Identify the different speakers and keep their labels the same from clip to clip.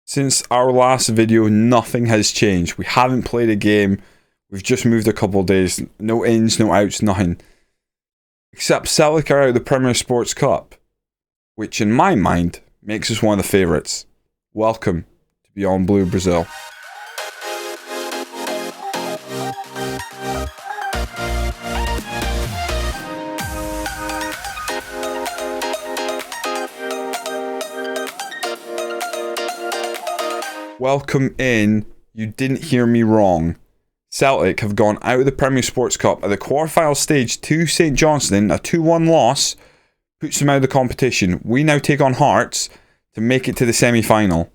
Speaker 1: Since our last video, nothing has changed. We haven't played a game. We've just moved a couple of days. No ins, no outs, nothing. Except Celtic are out of the Premier Sports Cup, which in my mind makes us one of the favourites. Welcome to Beyond Blue Brazil. Welcome in. You didn't hear me wrong. Celtic have gone out of the Premier Sports Cup at the quarterfinal stage to St Johnstone. A 2-1 loss puts them out of the competition. We now take on Hearts to make it to the semi-final.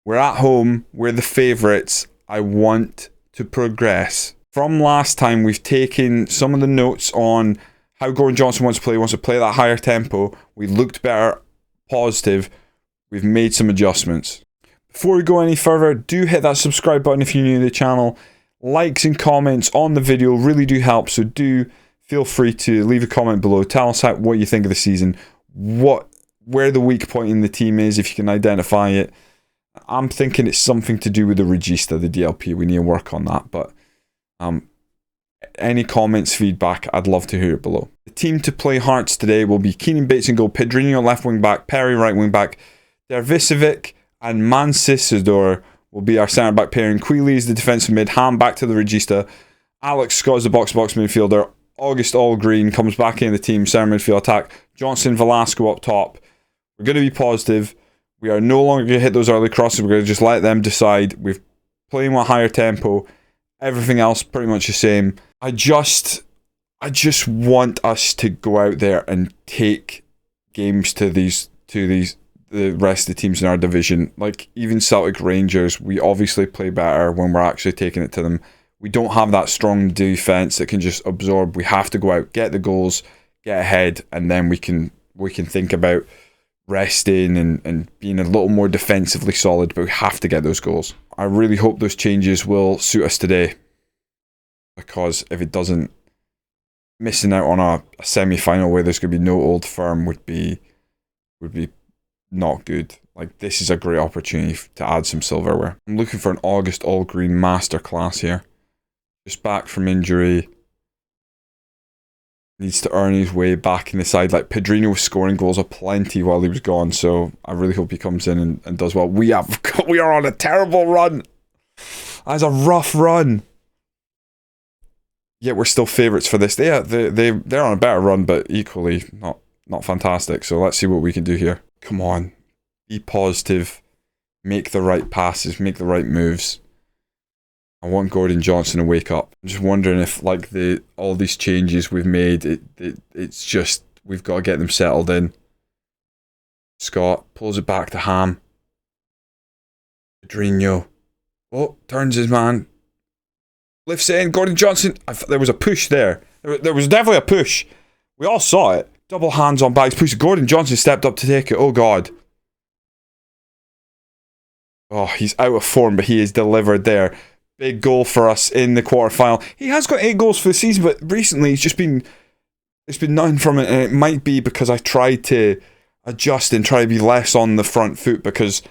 Speaker 1: We're at home. We're the favourites. I want to progress. From last time, we've taken some of the notes on how Gordon Johnson wants to play that higher tempo. We looked better, positive. We've made some adjustments. Before we go any further, do hit that subscribe button if you're new to the channel. Likes and comments on the video really do help, so do feel free to leave a comment below. Tell us what you think of the season, where the weak point in the team is, if you can identify it. I'm thinking it's something to do with the Regista, the DLP. We need to work on that, but any comments, feedback, I'd love to hear it below. The team to play Hearts today will be Keenan Bates in goal, Pedrinho left wing back, Perry right wing back, Dervisevic and Mancisidor will be our centre-back pairing. Queeley is the defensive mid. Ham back to the Regista. Alex Scott is the box-to-box midfielder. August Allgreen comes back in the team. Centre midfield attack. Johnson Velasco up top. We're going to be positive. We are no longer going to hit those early crosses. We're going to just let them decide. We're playing with higher tempo. Everything else pretty much the same. I just want us to go out there and take games to the rest of the teams in our division. Like even Celtic Rangers, we obviously play better when we're actually taking it to them. We don't have that strong defense that can just absorb. We have to go out, get the goals, get ahead, and then we can think about resting and being a little more defensively solid, but we have to get those goals. I really hope those changes will suit us today, because if it doesn't, missing out on a semi-final where there's going to be no Old Firm would be not good. Like, this is a great opportunity to add some silverware. I'm looking for an August Allgreen masterclass here. Just back from injury. Needs to earn his way back in the side. Like, Pedrinho was scoring goals aplenty while he was gone, so I really hope he comes in and does well. We are on a terrible run. That's a rough run. Yet we're still favourites for this. They're on a better run, but equally not fantastic. So let's see what we can do here. Come on, be positive, make the right passes, make the right moves. I want Gordon Johnson to wake up. I'm just wondering if, like, all these changes we've made, it's just we've got to get them settled in. Scott pulls it back to Ham. Pedrinho, oh, turns his man, lifts it in. Gordon Johnson. There was a push there. There was definitely a push. We all saw it. Double hands on bags push. Gordon Johnson stepped up to take it. Oh, God. Oh, he's out of form, but he is delivered there. Big goal for us in the quarterfinal. He has got 8 goals for the season, but recently it's been nothing from it, and it might be because I tried to adjust and try to be less on the front foot because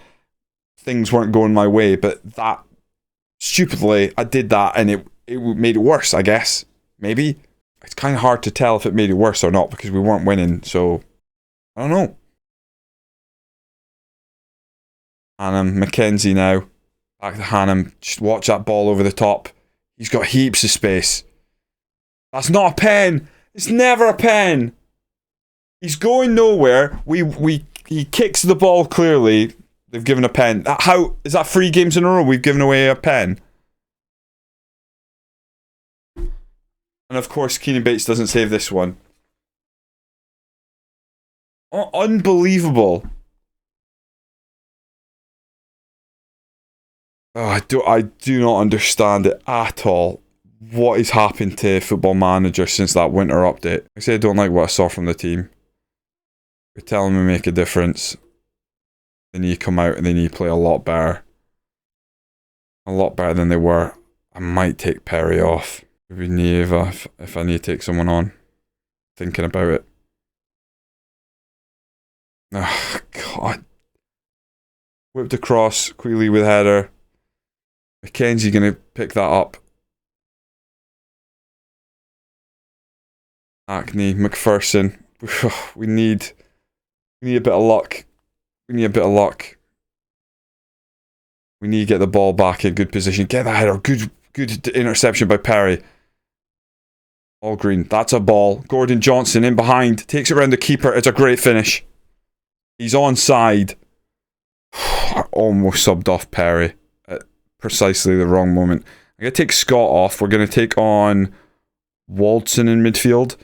Speaker 1: things weren't going my way, but that, stupidly, I did that, and it made it worse, I guess. Maybe. It's kind of hard to tell if it made it worse or not because we weren't winning, so I don't know. Hannam, Mackenzie now. Back to Hannam. Just watch that ball over the top. He's got heaps of space. That's not a pen. It's never a pen. He's going nowhere. He kicks the ball clearly. They've given a pen. How is that 3 games in a row we've given away a pen? And of course, Keenan Bates doesn't save this one. Oh, unbelievable. Oh, I do not understand it at all. What has happened to Football Manager since that winter update? I say I don't like what I saw from the team. We're telling them to make a difference. They need to come out and they need to play a lot better. A lot better than they were. I might take Perry off. Maybe Nieva if I need to take someone on. Thinking about it. Oh, God. Whipped across, Queeley with header. McKenzie going to pick that up. Hackney, McPherson. We need a bit of luck. We need a bit of luck. We need to get the ball back in good position. Get that header. Good interception by Perry. All green. That's a ball. Gordon Johnson in behind. Takes it around the keeper. It's a great finish. He's onside. I almost subbed off Perry at precisely the wrong moment. I'm going to take Scott off. We're going to take on Waldson in midfield.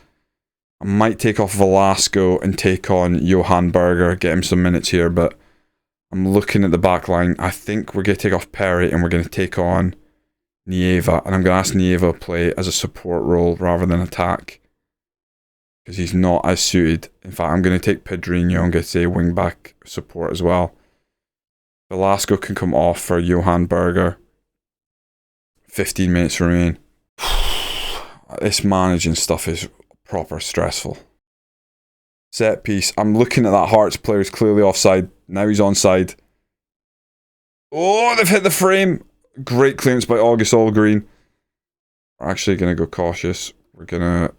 Speaker 1: I might take off Velasco and take on Johan Berger. Get him some minutes here, but I'm looking at the back line. I think we're going to take off Perry and we're going to take on Nieva. And I'm going to ask Nieva to play as a support role rather than attack, because he's not as suited. In fact, I'm going to take Pedrinho and get say wing back support as well. Velasco can come off for Johan Berger. 15 minutes remain. This managing stuff is proper stressful. Set piece. I'm looking at that Hearts player who's clearly offside. Now he's onside. Oh, they've hit the frame. Great clearance by August Allgreen. We're actually going to go cautious. We're going to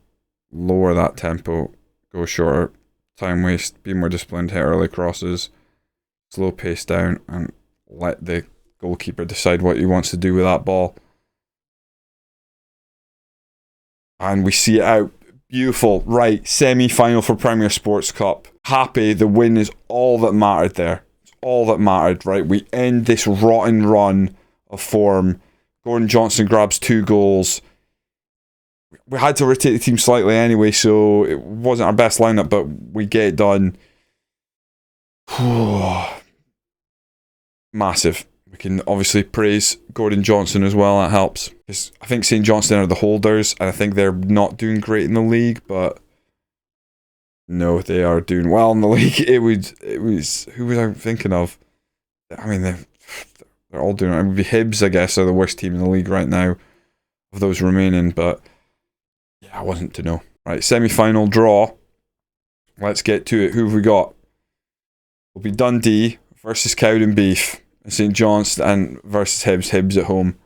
Speaker 1: lower that tempo. Go shorter. Time waste. Be more disciplined. Hit early crosses. Slow pace down. And let the goalkeeper decide what he wants to do with that ball. And we see it out. Beautiful. Right. Semi-final for Premier Sports Cup. Happy. The win is all that mattered there. It's all that mattered, right? We end this rotten run of form. Gordon Johnson grabs 2 goals. We had to rotate the team slightly anyway, so it wasn't our best lineup, but we get it done. Massive. We can obviously praise Gordon Johnson as well. That helps. I think St Johnstone are the holders, and I think they're not doing great in the league, but no, they are doing well in the league. It was who was I thinking of? I mean, they're all doing it. It would be Hibs, I guess, are the worst team in the league right now of those remaining, but yeah, I wasn't to know. Right, semi-final draw. Let's get to it. Who have we got? It'll be Dundee versus Cowdenbeath. St Johnstone versus Hibs. Hibs at home.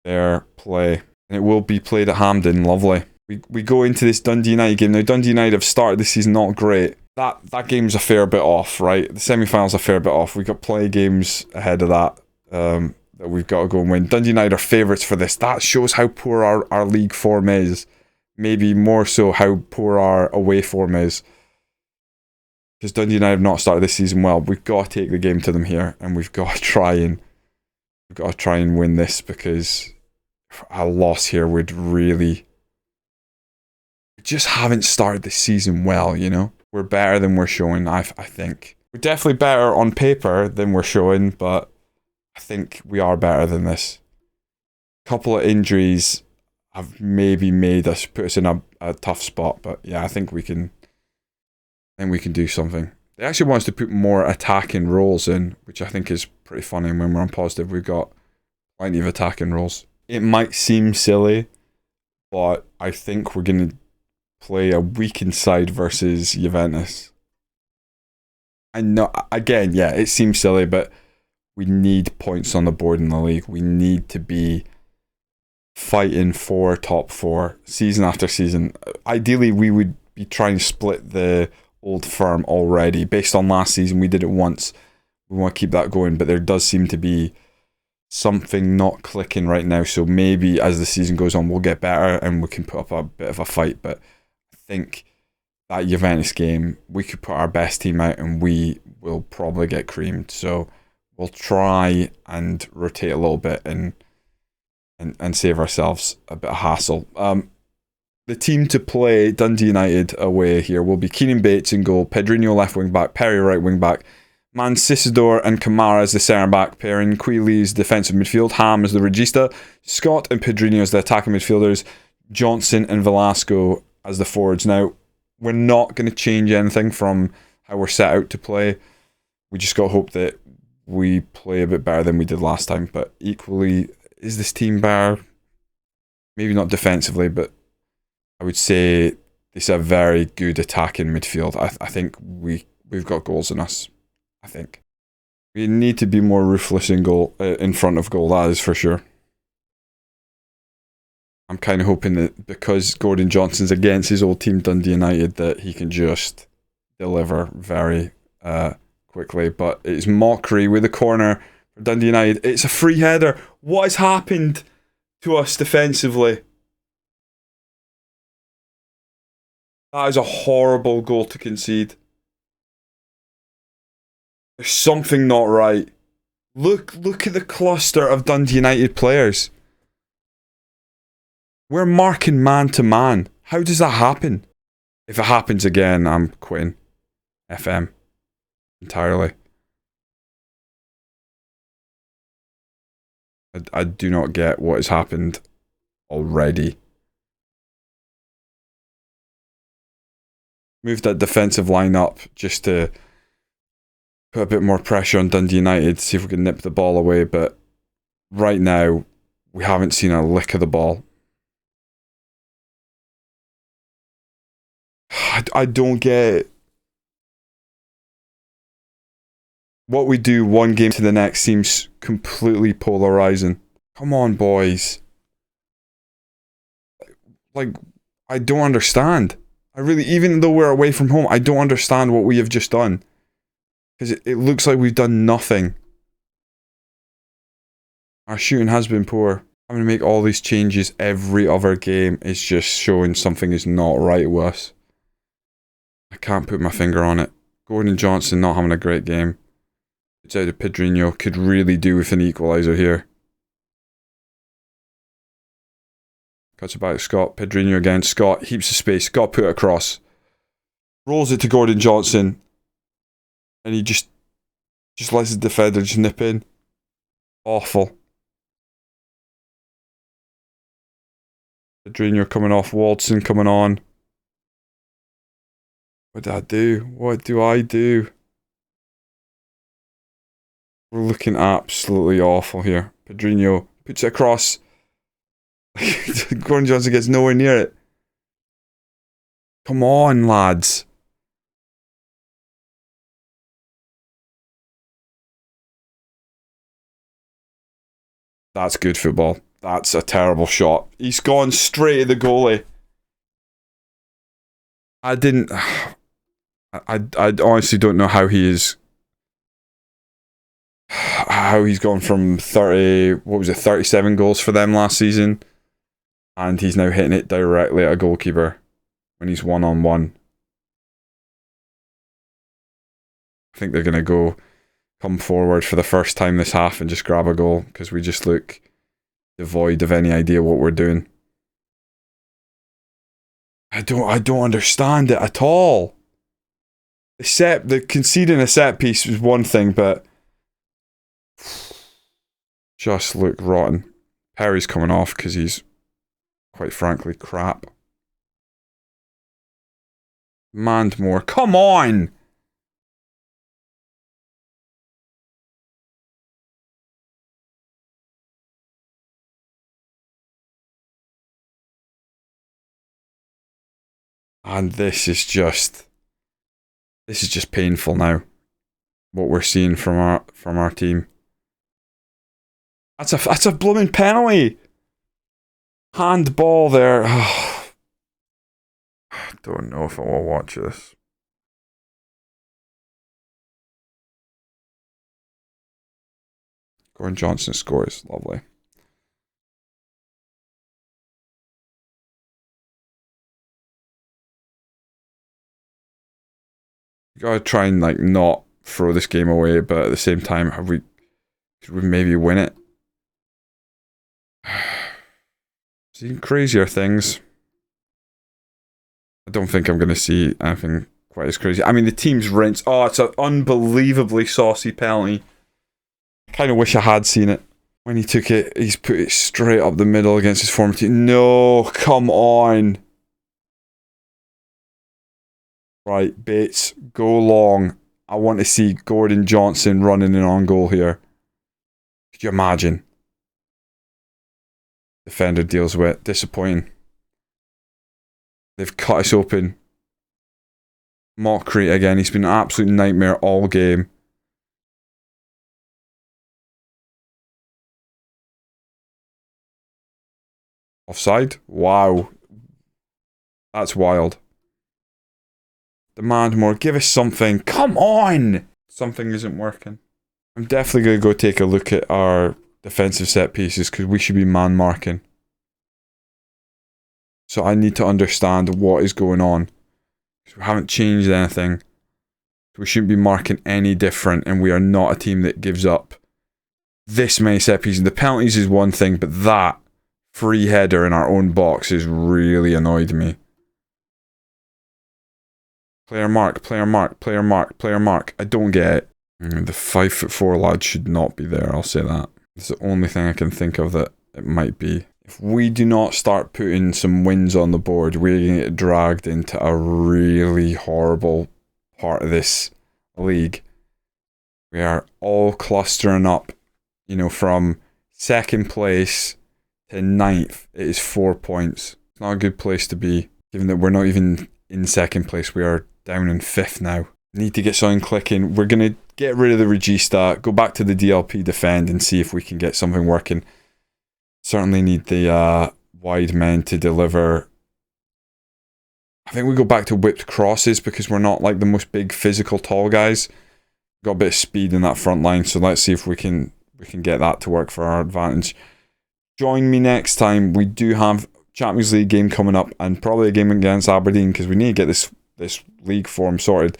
Speaker 1: Fair play. And it will be played at Hampden. Lovely. We go into this Dundee United game. Now, Dundee United have started this season not great. That game's a fair bit off, right? The semi-final's a fair bit off. We've got play games ahead of that that we've got to go and win. Dundee United are favourites for this. That shows how poor our league form is. Maybe more so how poor our away form is. Because Dundee United have not started this season well. We've got to take the game to them here, and we've got to try and win this, because a loss here would really. We just haven't started this season well, you know. We're better than we're showing. I think we're definitely better on paper than we're showing, but I think we are better than this. A couple of injuries have maybe put us in a tough spot, but yeah, I think we can. We can do something. They actually want us to put more attacking roles in, which I think is pretty funny. And when we're on positive, we've got plenty of attacking roles. It might seem silly, but I think we're going to play a weakened side versus Juventus. I know, again, yeah, it seems silly, but we need points on the board in the league. We need to be fighting for top 4 season after season. Ideally, we would be trying to split the Old Firm already. Based on last season, we did it once. We want to keep that going, but there does seem to be something not clicking right now, so maybe as the season goes on we'll get better and we can put up a bit of a fight. But I think that Juventus game, we could put our best team out and we will probably get creamed, so we'll try and rotate a little bit and save ourselves a bit of hassle. The team to play Dundee United away here will be Keenan Bates in goal, Pedrinho left wing back, Perry right wing back, Mancisidor and Kamara as the centre back pairing, Queeley's defensive midfield, Ham as the regista, Scott and Pedrinho as the attacking midfielders, Johnson and Velasco as the forwards. Now, we're not going to change anything from how we're set out to play. We just got to hope that we play a bit better than we did last time. But equally, is this team better? Maybe not defensively, but I would say it's a very good attacking midfield. I think we've got goals in us, I think. We need to be more ruthless in goal, in front of goal, that is for sure. I'm kind of hoping that because Gordon Johnson's against his old team, Dundee United, that he can just deliver very quickly. But it's mockery with the corner for Dundee United. It's a free header. What has happened to us defensively? That is a horrible goal to concede. There's something not right. Look at the cluster of Dundee United players. We're marking man to man. How does that happen? If it happens again, I'm quitting FM entirely. I do not get what has happened already. Move that defensive line up just to put a bit more pressure on Dundee United, see if we can nip the ball away, but right now we haven't seen a lick of the ball. I don't get it. What we do one game to the next seems completely polarizing. Come on, boys. Like, I don't understand. I really, even though we're away from home, I don't understand what we have just done. Because it looks like we've done nothing. Our shooting has been poor. Having to make all these changes every other game is just showing something is not right with us. I can't put my finger on it. Gordon Johnson not having a great game. It's out of Pedrinho. Could really do with an equaliser here. Cuts it back to Scott. Pedrinho again. Scott, heaps of space. Got to put it across. Rolls it to Gordon Johnson. And he just lets the defender just nip in. Awful. Pedrinho coming off. Waldson coming on. What did I do? What do I do? We're looking absolutely awful here. Pedrinho puts it across. Gordon Johnson gets nowhere near it. Come on, lads. That's good football. That's a terrible shot. He's gone straight at the goalie. I honestly don't know how he's gone from 37 goals for them last season, and he's now hitting it directly at a goalkeeper when he's one-on-one. I think they're going to come forward for the first time this half and just grab a goal, because we just look devoid of any idea what we're doing. I don't understand it at all. The conceding a set piece was one thing, but just look rotten. Perry's coming off because he's, quite frankly, crap. Mandmore, come on! And this is just painful now. What we're seeing from our team. That's a blooming penalty. Handball there. I don't know if I will watch this. Gordon Johnson scores. Lovely. You gotta try and not throw this game away, but at the same time, could we maybe win it? Seen crazier things. I don't think I'm going to see anything quite as crazy. I mean, the team's rinsed. Oh, it's an unbelievably saucy penalty. I kind of wish I had seen it. When he took it, he's put it straight up the middle against his former team. No, come on. Right, Bates, go long. I want to see Gordon Johnson running in on goal here. Could you imagine? Defender deals with. Disappointing. They've cut us open. Mockery again. He's been an absolute nightmare all game. Offside? Wow. That's wild. Demand more. Give us something. Come on! Something isn't working. I'm definitely going to go take a look at our defensive set pieces because we should be man marking. So I need to understand what is going on. We haven't changed anything. We shouldn't be marking any different, and we are not a team that gives up this many set pieces. The penalties is one thing, but that free header in our own box has really annoyed me. Player mark, player mark, player mark, player mark. I don't get it. The 5'4" lad should not be there, I'll say that. It's the only thing I can think of that it might be. If we do not start putting some wins on the board, we're going to get dragged into a really horrible part of this league. We are all clustering up, you know, from second place to 9th. It is 4 points. It's not a good place to be, given that we're not even in second place. We are down in 5th now. Need to get something clicking. We're going to get rid of the Regista, go back to the DLP defend and see if we can get something working. Certainly need the wide men to deliver. I think we go back to whipped crosses because we're not like the most big physical tall guys. Got a bit of speed in that front line, so let's see if we can get that to work for our advantage. Join me next time. We do have Champions League game coming up and probably a game against Aberdeen because we need to get this league form sorted.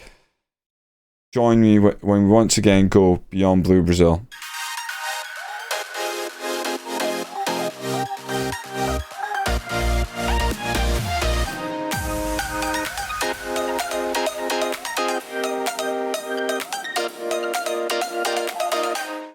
Speaker 1: Join me when we once again go beyond Blue Brazil.